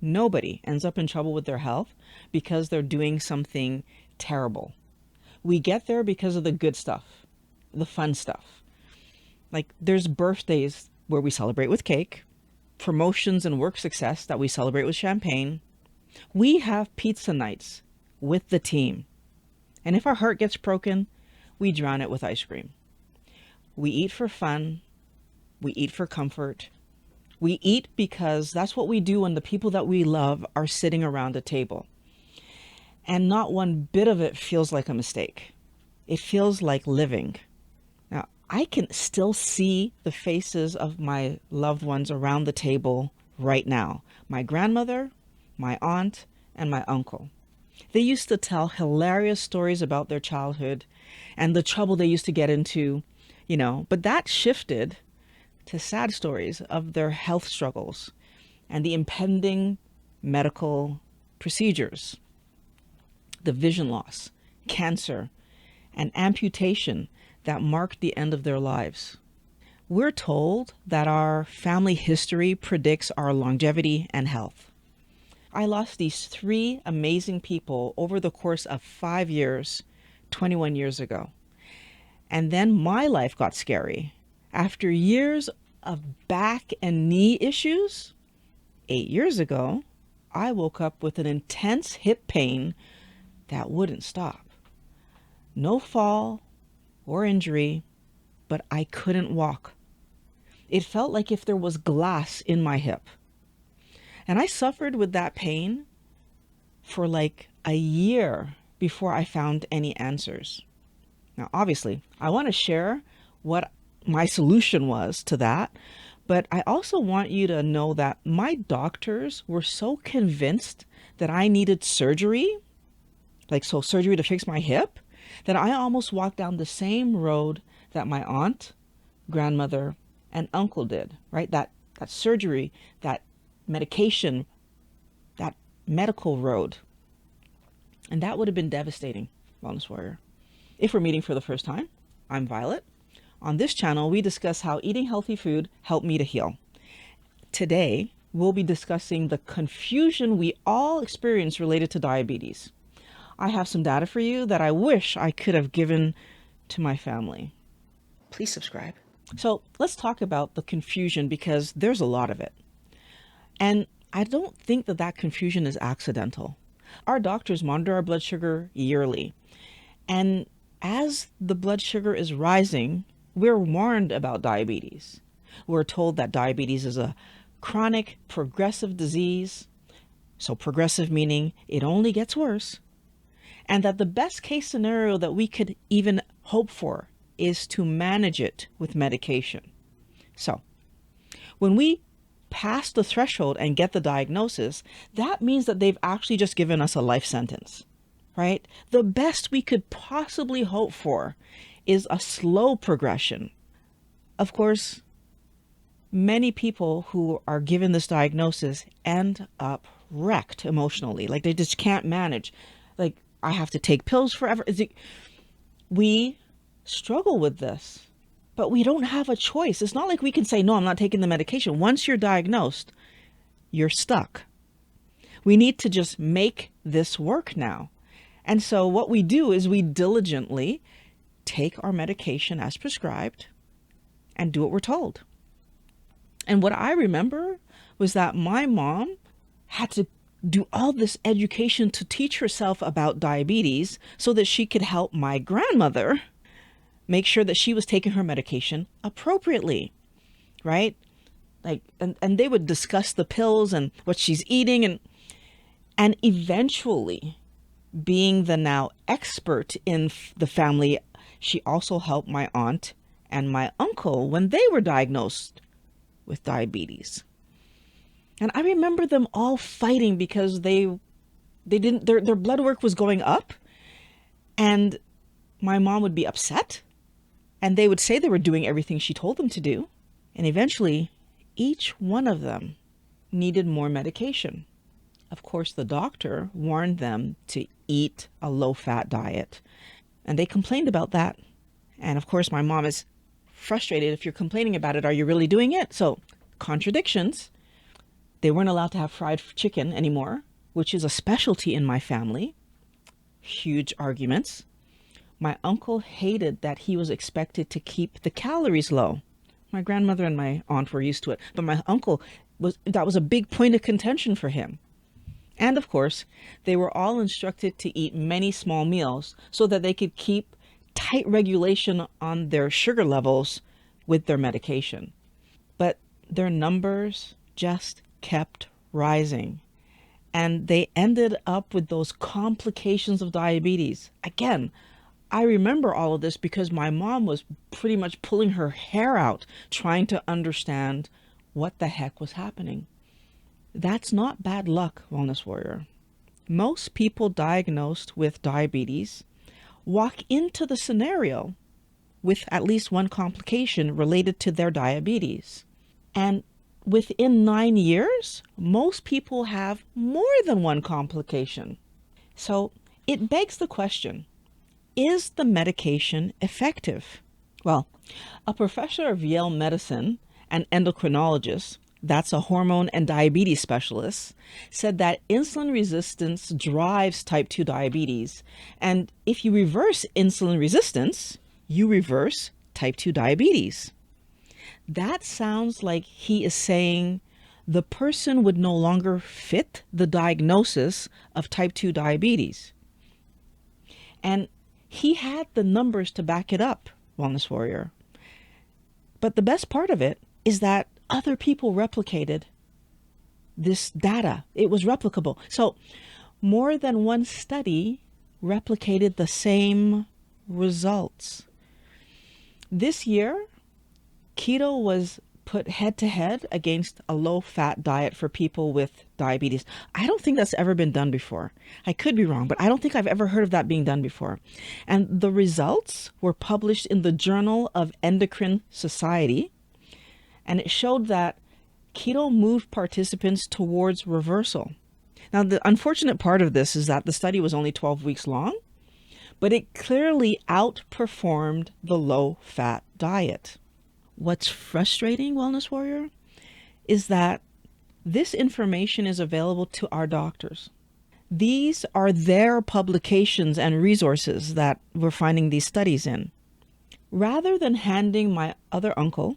Nobody ends up in trouble with their health because they're doing something terrible. We get there because of the good stuff, the fun stuff. Like there's birthdays where we celebrate with cake, promotions and work success that we celebrate with champagne. We have pizza nights with the team. And if our heart gets broken, we drown it with ice cream. We eat for fun. We eat for comfort. We eat because that's what we do when the people that we love are sitting around a table. And not one bit of it feels like a mistake. It feels like living. Now, I can still see the faces of my loved ones around the table right now. My grandmother, my aunt, and my uncle. They used to tell hilarious stories about their childhood and the trouble they used to get into, but that shifted to sad stories of their health struggles and the impending medical procedures, the vision loss, cancer, and amputation that marked the end of their lives. We're told that our family history predicts our longevity and health. I lost these three amazing people over the course of 5 years, 21 years ago. And then my life got scary. After years of back and knee issues, 8 years ago, I woke up with an intense hip pain that wouldn't stop. No fall or injury, but I couldn't walk. It felt like if there was glass in my hip. And I suffered with that pain for like a year before I found any answers. Now, obviously, I want to share what my solution was to that, but I also want you to know that my doctors were so convinced that I needed surgery, surgery to fix my hip, that I almost walked down the same road that my aunt, grandmother, and uncle did, right? That surgery, that medication, that medical road. And that would have been devastating, Wellness Warrior. If we're meeting for the first time, I'm Violet. On this channel, we discuss how eating healthy food helped me to heal. Today, we'll be discussing the confusion we all experience related to diabetes. I have some data for you that I wish I could have given to my family. Please subscribe. So let's talk about the confusion because there's a lot of it. And I don't think that confusion is accidental. Our doctors monitor our blood sugar yearly. And as the blood sugar is rising, we're warned about diabetes. We're told that diabetes is a chronic progressive disease. So progressive meaning it only gets worse. And that the best case scenario that we could even hope for is to manage it with medication. So when we pass the threshold and get the diagnosis, that means that they've actually just given us a life sentence, right? The best we could possibly hope for is a slow progression. Of course, many people who are given this diagnosis end up wrecked emotionally. Like they just can't manage. Like, I have to take pills forever. We struggle with this. But we don't have a choice. It's not like we can say, no, I'm not taking the medication. Once you're diagnosed, you're stuck. We need to just make this work now. And so what we do is we diligently take our medication as prescribed and do what we're told. And what I remember was that my mom had to do all this education to teach herself about diabetes so that she could help my grandmother make sure that she was taking her medication appropriately, right? And they would discuss the pills and what she's eating and eventually, being the now expert in the family, she also helped my aunt and my uncle when they were diagnosed with diabetes. And I remember them all fighting because they didn't, their blood work was going up, and my mom would be upset. And they would say they were doing everything she told them to do. And eventually, each one of them needed more medication. Of course, the doctor warned them to eat a low-fat diet. And they complained about that. And of course, my mom is frustrated. If you're complaining about it, are you really doing it? So, contradictions. They weren't allowed to have fried chicken anymore, which is a specialty in my family. Huge arguments. My uncle hated that he was expected to keep the calories low. My grandmother and my aunt were used to it, but my uncle that was a big point of contention for him. And of course, they were all instructed to eat many small meals so that they could keep tight regulation on their sugar levels with their medication. But their numbers just kept rising. And they ended up with those complications of diabetes. Again, I remember all of this because my mom was pretty much pulling her hair out trying to understand what the heck was happening. That's not bad luck, Wellness Warrior. Most people diagnosed with diabetes walk into the scenario with at least one complication related to their diabetes. And within 9 years, most people have more than one complication. So it begs the question, is the medication effective? Well, a professor of Yale Medicine, an endocrinologist, that's a hormone and diabetes specialist, said that insulin resistance drives type 2 diabetes. And if you reverse insulin resistance, you reverse type 2 diabetes. That sounds like he is saying the person would no longer fit the diagnosis of type 2 diabetes. And he had the numbers to back it up, Wellness Warrior. But the best part of it is that other people replicated this data. It was replicable. So more than one study replicated the same results. This year, keto was put head to head against a low-fat diet for people with diabetes. I don't think that's ever been done before. I could be wrong, but I don't think I've ever heard of that being done before. And the results were published in the Journal of Endocrine Society, and it showed that keto moved participants towards reversal. Now, the unfortunate part of this is that the study was only 12 weeks long, but it clearly outperformed the low-fat diet. What's frustrating, Wellness Warrior, is that this information is available to our doctors. These are their publications and resources that we're finding these studies in. Rather than handing my other uncle,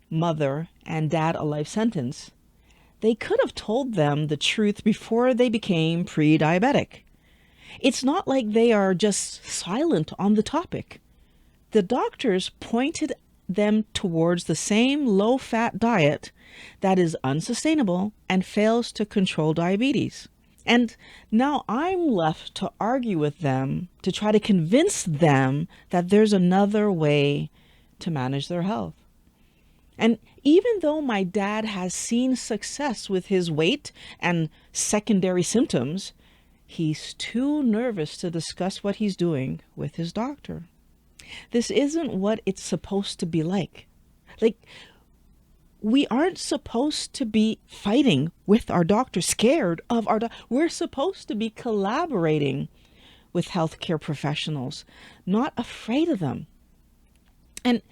mother, and dad a life sentence, they could have told them the truth before they became pre-diabetic. It's not like they are just silent on the topic. The doctors pointed them towards the same low-fat diet that is unsustainable and fails to control diabetes. And now I'm left to argue with them to try to convince them that there's another way to manage their health. And even though my dad has seen success with his weight and secondary symptoms, he's too nervous to discuss what he's doing with his doctor. This isn't what it's supposed to be like. We aren't supposed to be fighting with our doctor, scared of our doctor. We're supposed to be collaborating with healthcare professionals, not afraid of them. And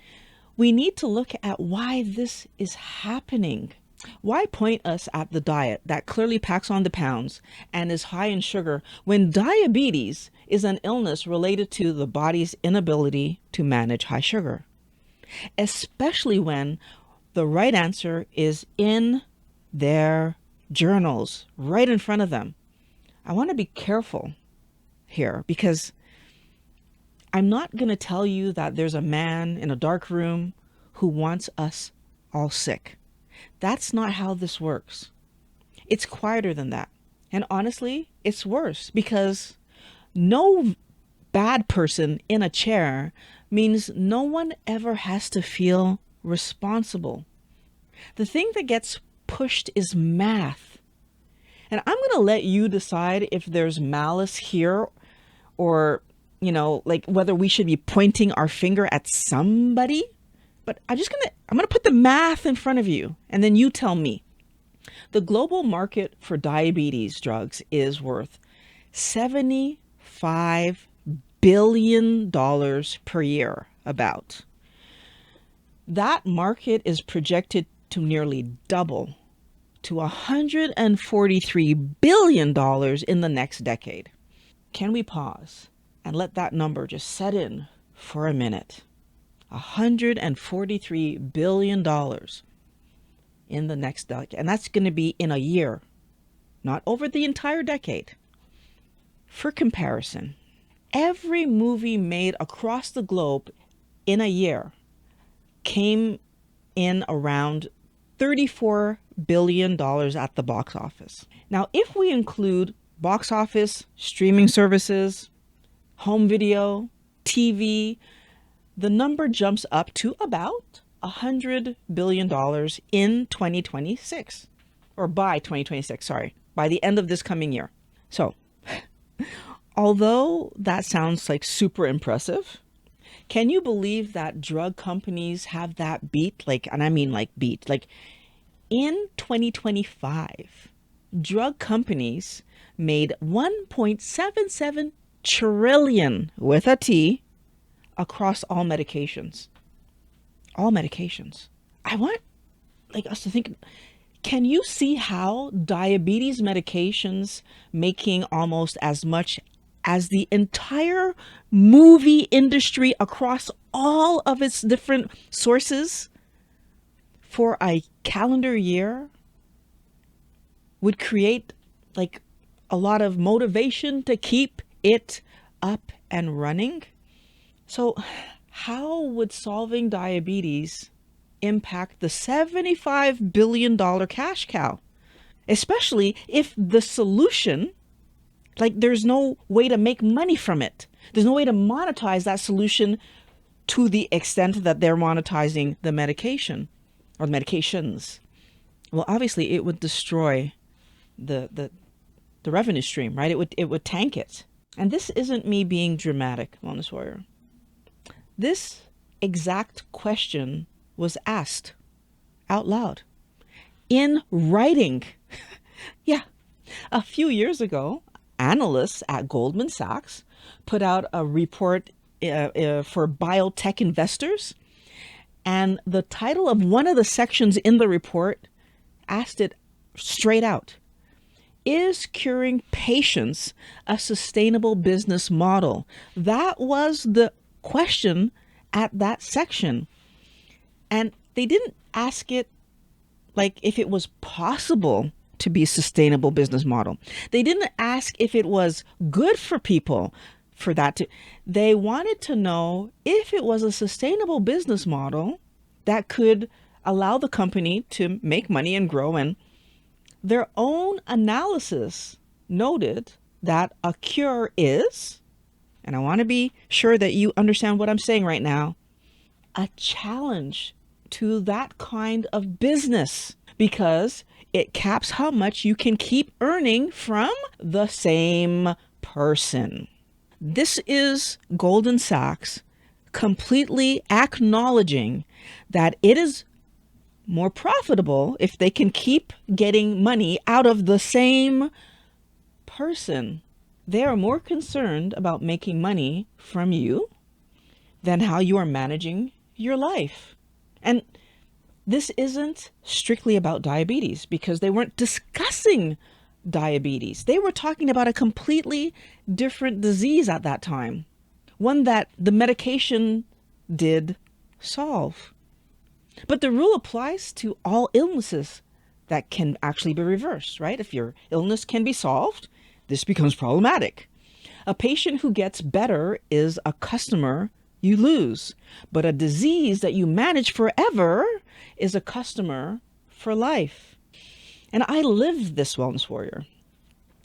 we need to look at why this is happening. Why point us at the diet that clearly packs on the pounds and is high in sugar when diabetes is an illness related to the body's inability to manage high sugar? Especially when the right answer is in their journals, right in front of them. I want to be careful here because I'm not going to tell you that there's a man in a dark room who wants us all sick. That's not how this works. It's quieter than that. And honestly, it's worse because no bad person in a chair means no one ever has to feel responsible. The thing that gets pushed is math. And I'm going to let you decide if there's malice here or, whether we should be pointing our finger at somebody. But I'm going to put the math in front of you and then you tell me. The global market for diabetes drugs is worth $75 billion per year, about. That market is projected to nearly double to $143 billion in the next decade. Can we pause and let that number just set in for a minute? $143 billion in the next decade. And that's going to be in a year, not over the entire decade. For comparison, every movie made across the globe in a year came in around $34 billion at the box office. Now, if we include box office, streaming services, home video, TV, the number jumps up to about $100 billion in 2026, or by 2026, sorry, by the end of this coming year. So, although that sounds like super impressive, can you believe that drug companies have that beat? Like, and I mean like beat, like in 2025, drug companies made 1.77 trillion with a T across all medications. All medications. I want like us to think, can you see how diabetes medications making almost as much as the entire movie industry across all of its different sources for a calendar year would create like a lot of motivation to keep it up and running? So how would solving diabetes impact the $75 billion cash cow? Especially if the solution, like there's no way to make money from it. There's no way to monetize that solution to the extent that they're monetizing the medication or the medications. Well, obviously it would destroy the revenue stream, right? It would tank it. And this isn't me being dramatic, Wellness Warrior. This exact question was asked out loud in writing. Yeah. A few years ago, analysts at Goldman Sachs put out a report for biotech investors. And the title of one of the sections in the report asked it straight out. Is curing patients a sustainable business model? That was the question at that section. And they didn't ask it like if it was possible to be a sustainable business model. They didn't ask if it was good for people for that to. They wanted to know if it was a sustainable business model that could allow the company to make money and grow. And their own analysis noted that a cure is, and I want to be sure that you understand what I'm saying right now, a challenge to that kind of business because it caps how much you can keep earning from the same person. This is Goldman Sachs completely acknowledging that it is more profitable if they can keep getting money out of the same person. They are more concerned about making money from you than how you are managing your life. And this isn't strictly about diabetes because they weren't discussing diabetes. They were talking about a completely different disease at that time, one that the medication did solve. But the rule applies to all illnesses that can actually be reversed, right? If your illness can be solved, this becomes problematic. A patient who gets better is a customer you lose, but a disease that you manage forever is a customer for life. And I lived this, Wellness Warrior,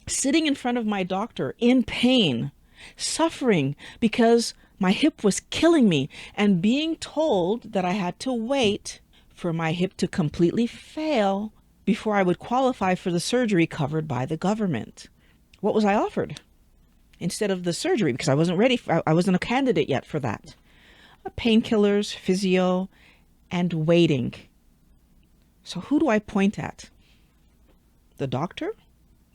sitting in front of my doctor in pain, suffering because my hip was killing me, and being told that I had to wait for my hip to completely fail before I would qualify for the surgery covered by the government. What was I offered instead of the surgery? Because I wasn't ready. I wasn't a candidate yet for that. Painkillers, physio, and waiting. So who do I point at? The doctor?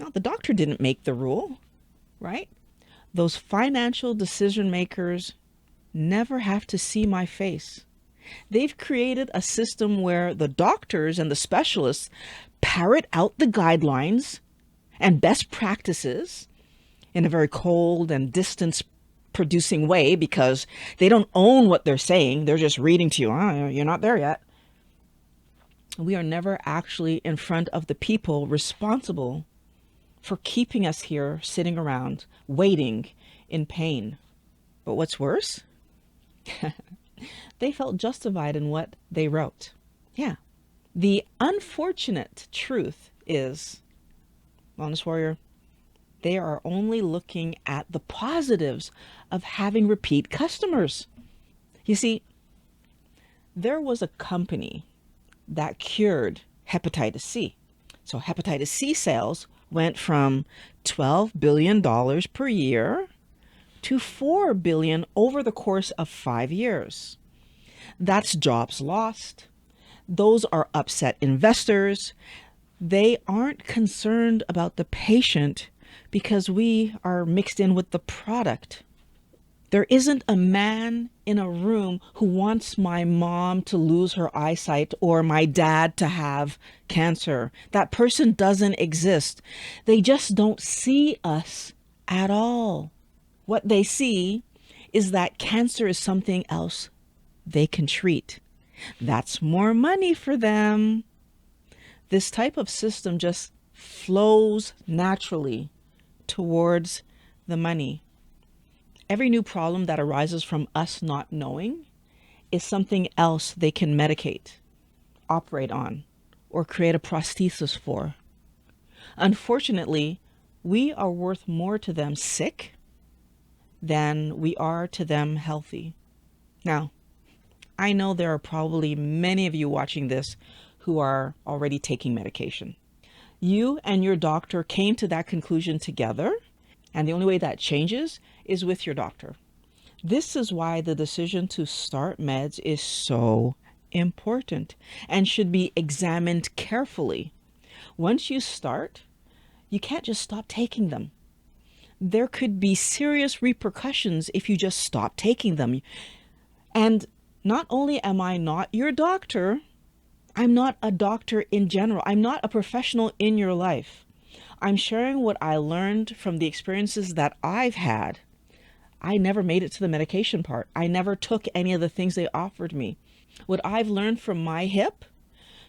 No, the doctor didn't make the rule, right? Those financial decision makers never have to see my face. They've created a system where the doctors and the specialists parrot out the guidelines and best practices in a very cold and distance producing way because they don't own what they're saying. They're just reading to you. Oh, you're not there yet. We are never actually in front of the people responsible for keeping us here sitting around waiting in pain. But what's worse, they felt justified in what they wrote. Yeah. The unfortunate truth is, Wellness Warrior, they are only looking at the positives of having repeat customers. You see, there was a company that cured hepatitis C. So hepatitis C sales went from $12 billion per year to $4 billion over the course of 5 years. That's jobs lost. Those are upset investors. They aren't concerned about the patient because we are mixed in with the product. There isn't a man in a room who wants my mom to lose her eyesight or my dad to have cancer. That person doesn't exist. They just don't see us at all. What they see is that cancer is something else they can treat. That's more money for them. This type of system just flows naturally towards the money. Every new problem that arises from us not knowing is something else they can medicate, operate on, or create a prosthesis for. Unfortunately, we are worth more to them sick than we are to them healthy. Now, I know there are probably many of you watching this who are already taking medication. You and your doctor came to that conclusion together, and the only way that changes is with your doctor. This is why the decision to start meds is so important and should be examined carefully. Once you start, you can't just stop taking them. There could be serious repercussions if you just stop taking them. And not only am I not your doctor, I'm not a doctor in general. I'm not a professional in your life. I'm sharing what I learned from the experiences that I've had. I never made it to the medication part. I never took any of the things they offered me. What I've learned from my hip,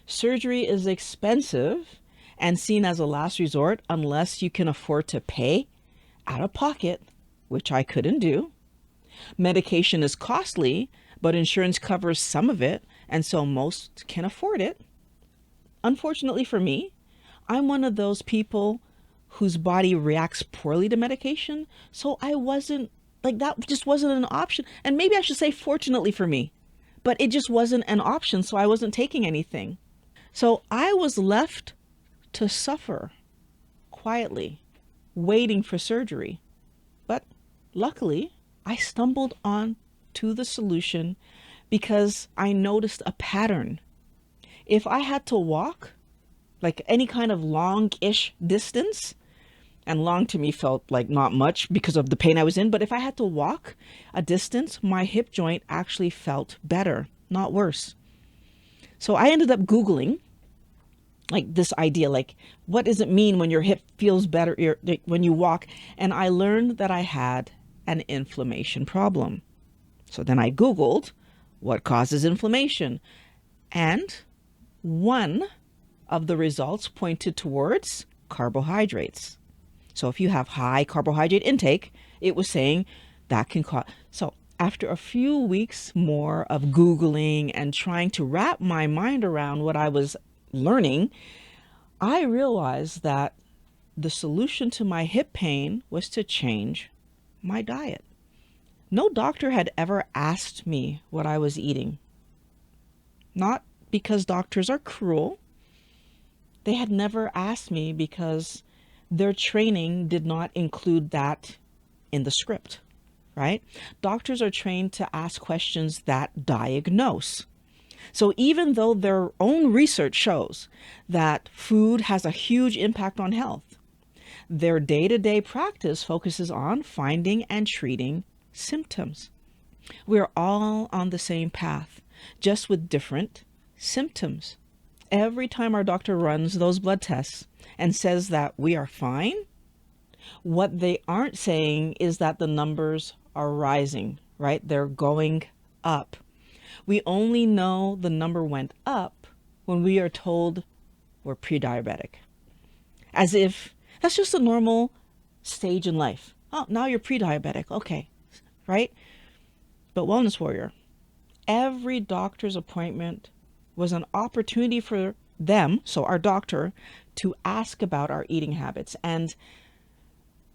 surgery is expensive and seen as a last resort unless you can afford to pay out of pocket, which I couldn't do. Medication is costly, but insurance covers some of it, and so most can afford it. Unfortunately for me, I'm one of those people whose body reacts poorly to medication, so that just wasn't an option. And maybe I should say fortunately for me, but it just wasn't an option, so I wasn't taking anything. So I was left to suffer quietly, waiting for surgery. But luckily, I stumbled on to the solution because I noticed a pattern. If I had to walk, like any kind of long-ish distance, and long to me felt like not much because of the pain I was in, but if I had to walk a distance, my hip joint actually felt better, not worse. So I ended up Googling like this idea, like what does it mean when your hip feels better when you walk? And I learned that I had an inflammation problem. So then I Googled what causes inflammation. And one of the results pointed towards carbohydrates. So if you have high carbohydrate intake, it was saying that can cause. So after a few weeks more of Googling and trying to wrap my mind around what I was learning, I realized that the solution to my hip pain was to change my diet. No doctor had ever asked me what I was eating. Not because doctors are cruel. They had never asked me because their training did not include that in the script, right? Doctors are trained to ask questions that diagnose. So even though their own research shows that food has a huge impact on health, their day-to-day practice focuses on finding and treating symptoms. We're all on the same path, just with different symptoms. Every time our doctor runs those blood tests and says that we are fine, what they aren't saying is that the numbers are rising, right? They're going up. We only know the number went up when we are told we're pre-diabetic, as if that's just a normal stage in life. Oh, now you're pre-diabetic. Okay, right? But Wellness Warrior, every doctor's appointment was an opportunity for them, so our doctor, to ask about our eating habits and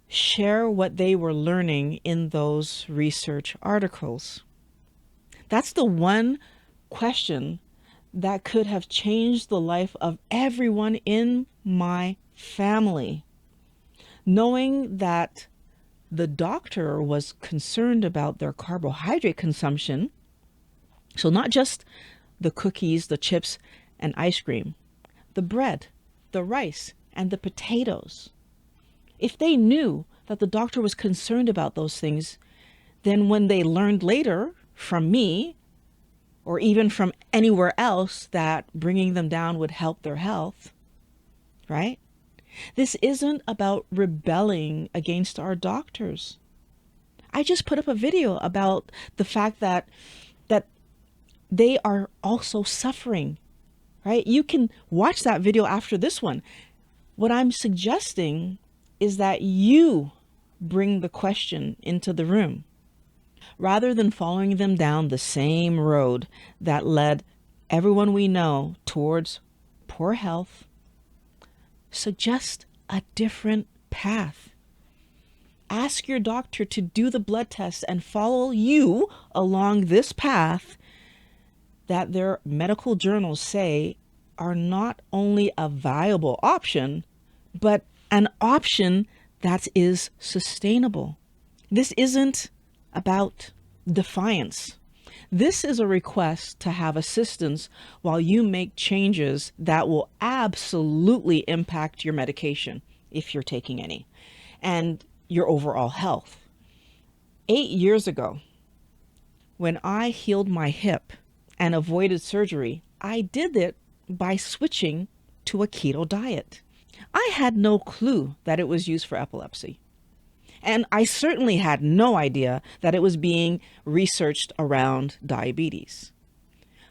share what they were learning in those research articles. That's the one question that could have changed the life of everyone in my family. Knowing that the doctor was concerned about their carbohydrate consumption, so not just the cookies, the chips, and ice cream, the bread, the rice, and the potatoes. If they knew that the doctor was concerned about those things, then when they learned later from me, or even from anywhere else, that bringing them down would help their health, right? This isn't about rebelling against our doctors. I just put up a video about the fact that they are also suffering, right? You can watch that video after this one. What I'm suggesting is that you bring the question into the room rather than following them down the same road that led everyone we know towards poor health. Suggest a different path. Ask your doctor to do the blood test and follow you along this path that their medical journals say are not only a viable option, but an option that is sustainable. This isn't about defiance. This is a request to have assistance while you make changes that will absolutely impact your medication, if you're taking any, and your overall health. 8 years ago, when I healed my hip and avoided surgery, I did it by switching to a keto diet. I had no clue that it was used for epilepsy. And I certainly had no idea that it was being researched around diabetes.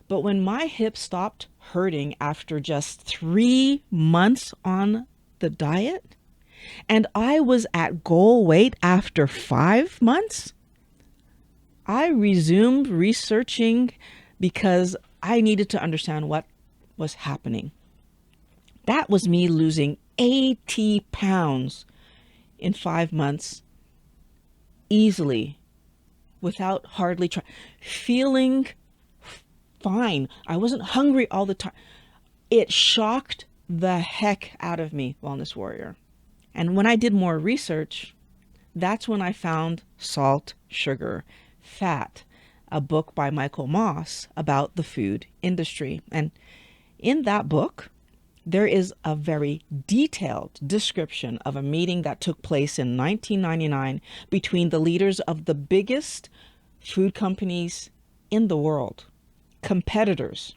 But when my hip stopped hurting after just 3 months on the diet, and I was at goal weight after 5 months, I resumed researching because I needed to understand what was happening. That was me losing 80 pounds in 5 months easily, without hardly trying, feeling fine. I wasn't hungry all the time. It shocked the heck out of me, Wellness Warrior. And when I did more research, that's when I found Salt, Sugar, Fat, a book by Michael Moss about the food industry. And in that book, there is a very detailed description of a meeting that took place in 1999 between the leaders of the biggest food companies in the world, competitors,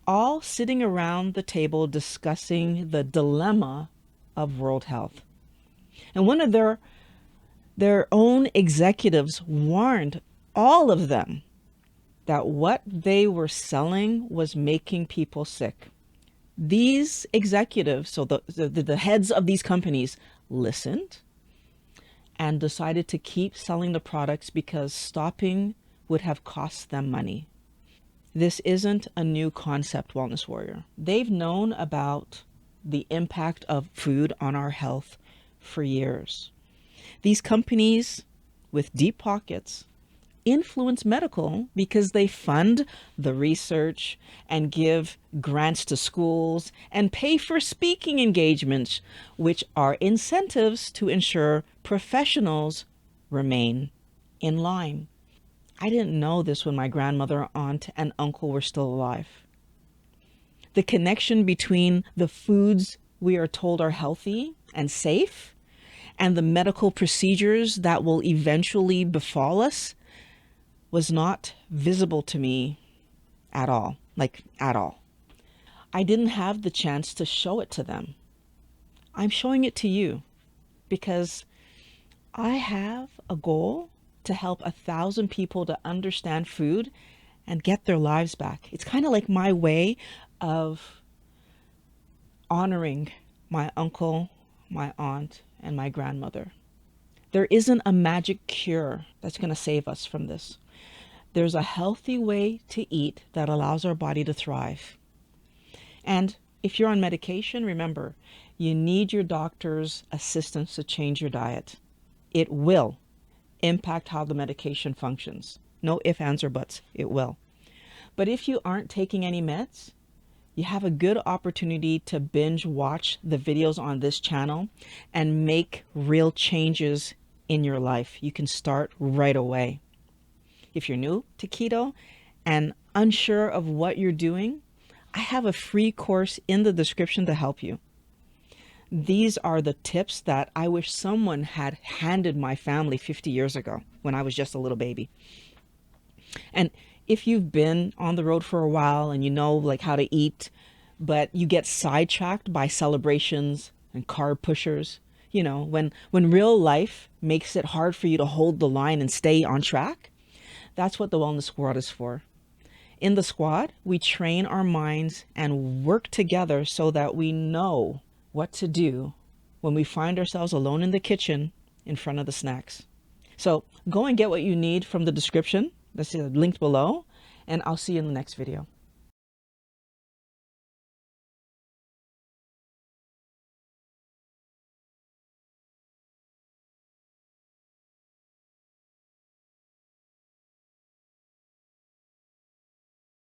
all sitting around the table discussing the dilemma of world health. And one of their own executives warned all of them that what they were selling was making people sick. These executives, so the heads of these companies, listened and decided to keep selling the products because stopping would have cost them money. This isn't a new concept, Wellness Warrior. They've known about the impact of food on our health for years. These companies with deep pockets influence medical because they fund the research and give grants to schools and pay for speaking engagements, which are incentives to ensure professionals remain in line. I didn't know this when my grandmother, aunt, and uncle were still alive. The connection between the foods we are told are healthy and safe and the medical procedures that will eventually befall us was not visible to me at all, at all. I didn't have the chance to show it to them. I'm showing it to you because I have a goal to help 1,000 people to understand food and get their lives back. It's kind of like my way of honoring my uncle, my aunt, and my grandmother. There isn't a magic cure that's going to save us from this. There's a healthy way to eat that allows our body to thrive. And if you're on medication, remember, you need your doctor's assistance to change your diet. It will impact how the medication functions. No ifs, ands, or buts. It will. But if you aren't taking any meds, you have a good opportunity to binge watch the videos on this channel and make real changes in your life. You can start right away. If you're new to keto and unsure of what you're doing, I have a free course in the description to help you. These are the tips that I wish someone had handed my family 50 years ago when I was just a little baby. And if you've been on the road for a while and you know like how to eat, but you get sidetracked by celebrations and carb pushers, you know, when real life makes it hard for you to hold the line and stay on track, that's what the Wellness Squad is for. In the squad, we train our minds and work together so that we know what to do when we find ourselves alone in the kitchen in front of the snacks. So go and get what you need from the description. That's linked below, and I'll see you in the next video.